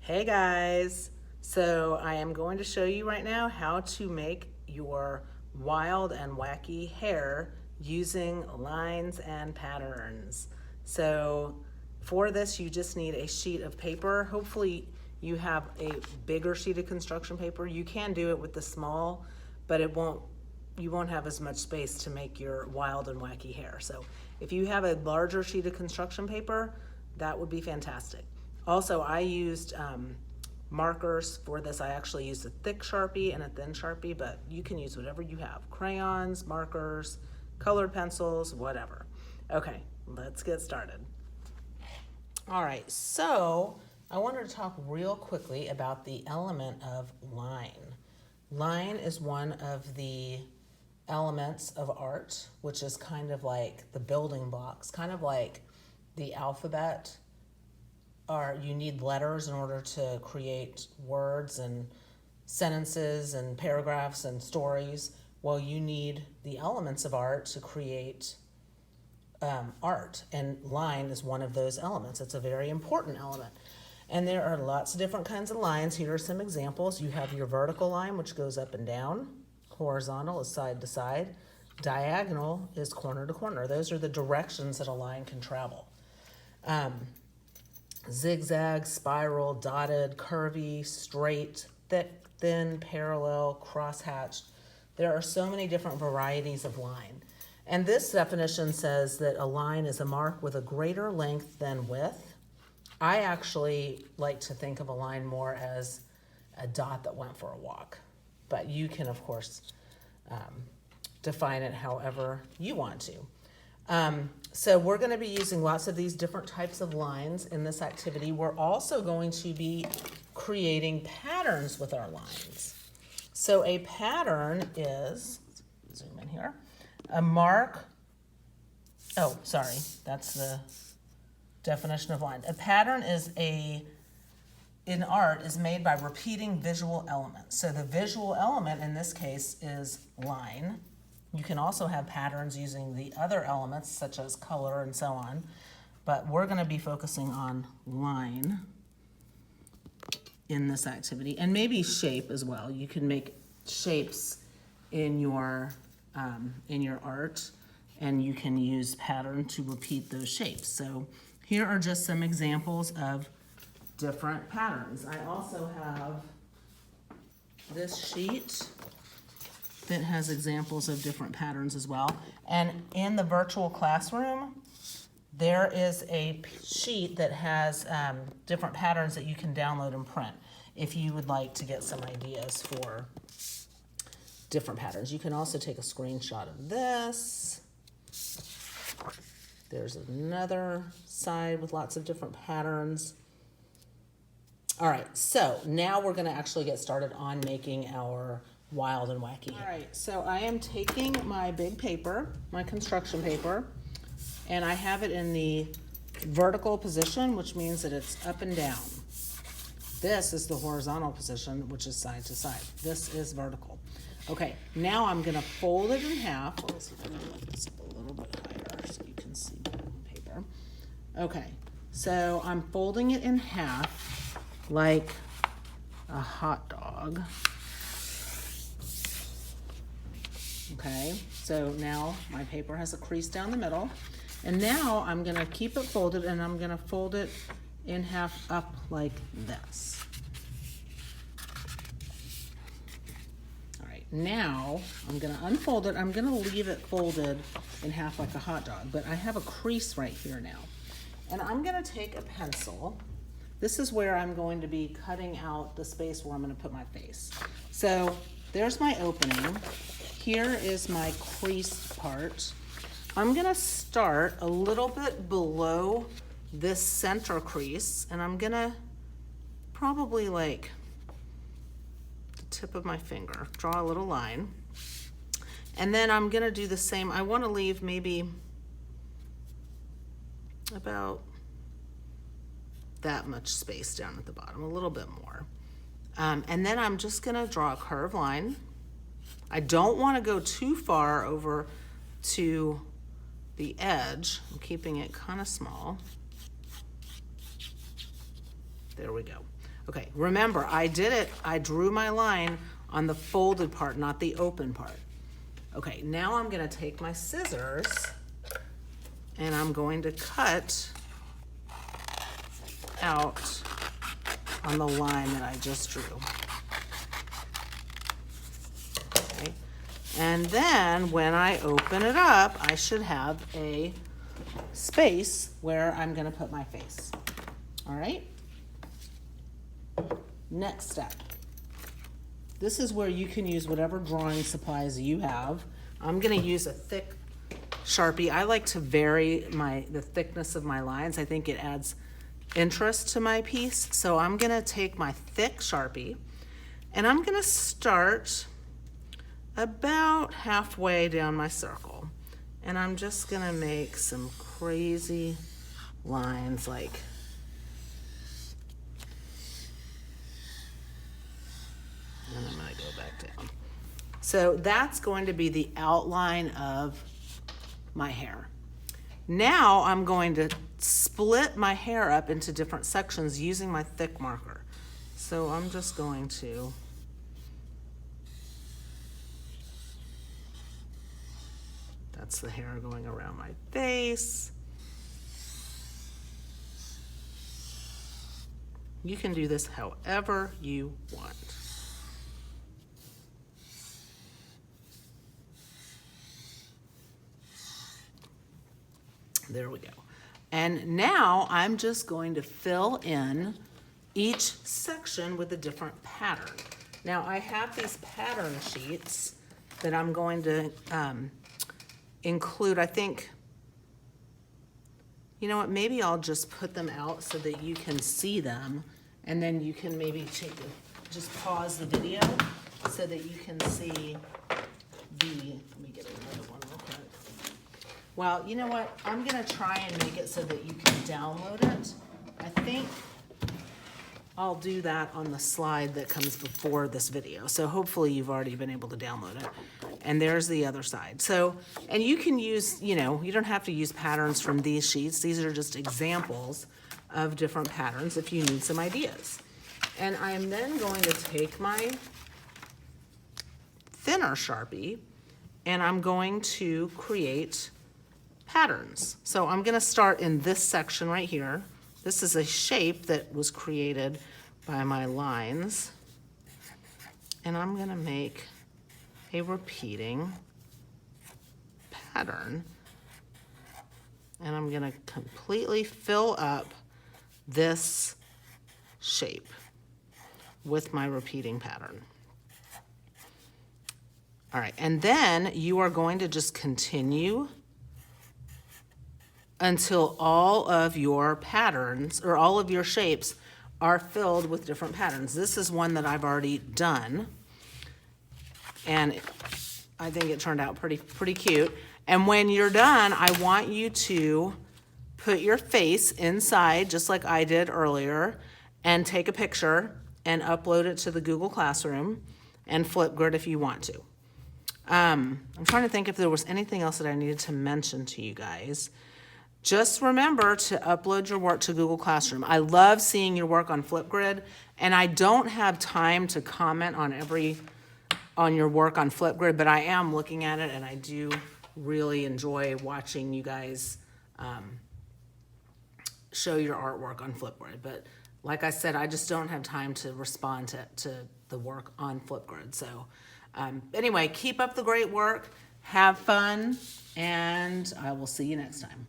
Hey guys, so I am going to show you right now how to make your wild and wacky hair using lines and patterns. So for this you just need a sheet of paper. Hopefully you have a bigger sheet of construction paper. You can do it with the small, but you won't have as much space to make your wild and wacky hair. So if you have a larger sheet of construction paper, that would be fantastic. Also, I used markers for this. I actually used a thick Sharpie and a thin Sharpie, but you can use whatever you have. Crayons, markers, colored pencils, whatever. Okay, let's get started. All right, so I wanted to talk real quickly about the element of line. Line is one of the elements of art, which is kind of like the building blocks, kind of like the alphabet. Or you need letters in order to create words and sentences and paragraphs and stories. Well, you need the elements of art to create art, and line is one of those elements. It's a very important element. And there are lots of different kinds of lines. Here are some examples. You have your vertical line, which goes up and down. Horizontal is side to side. Diagonal is corner to corner. Those are the directions that a line can travel. Zigzag, spiral, dotted, curvy, straight, thick, thin, parallel, crosshatched. There are so many different varieties of line. And this definition says that a line is a mark with a greater length than width. I actually like to think of a line more as a dot that went for a walk. But you can, of course, define it however you want to. So we're going to be using lots of these different types of lines in this activity. We're also going to be creating patterns with our lines. So a pattern is, zoom in here, a mark, oh, sorry, that's the definition of line. A pattern is in art, is made by repeating visual elements. So the visual element in this case is line. You can also have patterns using the other elements such as color and so on, but we're going to be focusing on line in this activity, and maybe shape as well. You can make shapes in your art, and you can use pattern to repeat those shapes. So here are just some examples of different patterns. I also have this sheet that has examples of different patterns as well. And in the virtual classroom, there is a sheet that has different patterns that you can download and print if you would like to get some ideas for different patterns. You can also take a screenshot of this. There's another side with lots of different patterns. All right, so now we're gonna actually get started on making our wild and wacky. All right, so I am taking my big paper, my construction paper, and I have it in the vertical position, which means that it's up and down. This is the horizontal position, which is side to side. This is vertical. Okay, now I'm gonna fold it in half. Let's see if I can lift this up a little bit higher so you can see the paper. Okay, so I'm folding it in half like a hot dog. Okay, so now my paper has a crease down the middle, and now I'm gonna keep it folded, and I'm gonna fold it in half up like this. All right, now I'm gonna unfold it. I'm gonna leave it folded in half like a hot dog, but I have a crease right here now. And I'm gonna take a pencil. This is where I'm going to be cutting out the space where I'm gonna put my face. So there's my opening. Here is my creased part. I'm gonna start a little bit below this center crease, and I'm gonna probably like the tip of my finger, draw a little line. And then I'm gonna do the same. I wanna leave maybe about that much space down at the bottom, a little bit more. And then I'm just gonna draw a curved line. I don't want to go too far over to the edge. I'm keeping it kind of small. There we go. Okay, remember, I drew my line on the folded part, not the open part. Okay, now I'm gonna take my scissors and I'm going to cut out on the line that I just drew. Okay. And then when I open it up, I should have a space where I'm gonna put my face. All right? Next step. This is where you can use whatever drawing supplies you have. I'm gonna use a thick Sharpie. I like to vary the thickness of my lines. I think it adds interest to my piece. So I'm gonna take my thick Sharpie and I'm gonna start about halfway down my circle. And I'm just gonna make some crazy lines like and I'm gonna go back down. So that's going to be the outline of my hair. Now I'm going to split my hair up into different sections using my thick marker. So I'm just going to that's the hair going around my face. You can do this however you want. There we go. And now I'm just going to fill in each section with a different pattern. Now I have these pattern sheets that I'm going to include. I think, you know what, maybe I'll just put them out so that you can see them, and then you can maybe just pause the video so that you can see let me get another one real quick. Well, you know what? I'm gonna try and make it so that you can download it. I think I'll do that on the slide that comes before this video. So hopefully you've already been able to download it. And there's the other side. So, and you can use, you don't have to use patterns from these sheets. These are just examples of different patterns if you need some ideas. And I'm then going to take my thinner Sharpie and I'm going to create patterns. So I'm gonna start in this section right here. This is a shape that was created by my lines. And I'm gonna make a repeating pattern. And I'm gonna completely fill up this shape with my repeating pattern. All right, and then you are going to just continue until all of your patterns or all of your shapes are filled with different patterns. This is one that I've already done, and I think it turned out pretty cute. And when you're done, I want you to put your face inside, just like I did earlier, and take a picture and upload it to the Google Classroom and Flipgrid if you want to. I'm trying to think if there was anything else that I needed to mention to you guys. Just remember to upload your work to Google Classroom. I love seeing your work on Flipgrid, and I don't have time to comment on your work on Flipgrid, but I am looking at it, and I do really enjoy watching you guys show your artwork on Flipgrid. But like I said, I just don't have time to respond to the work on Flipgrid. So anyway, keep up the great work, have fun, and I will see you next time.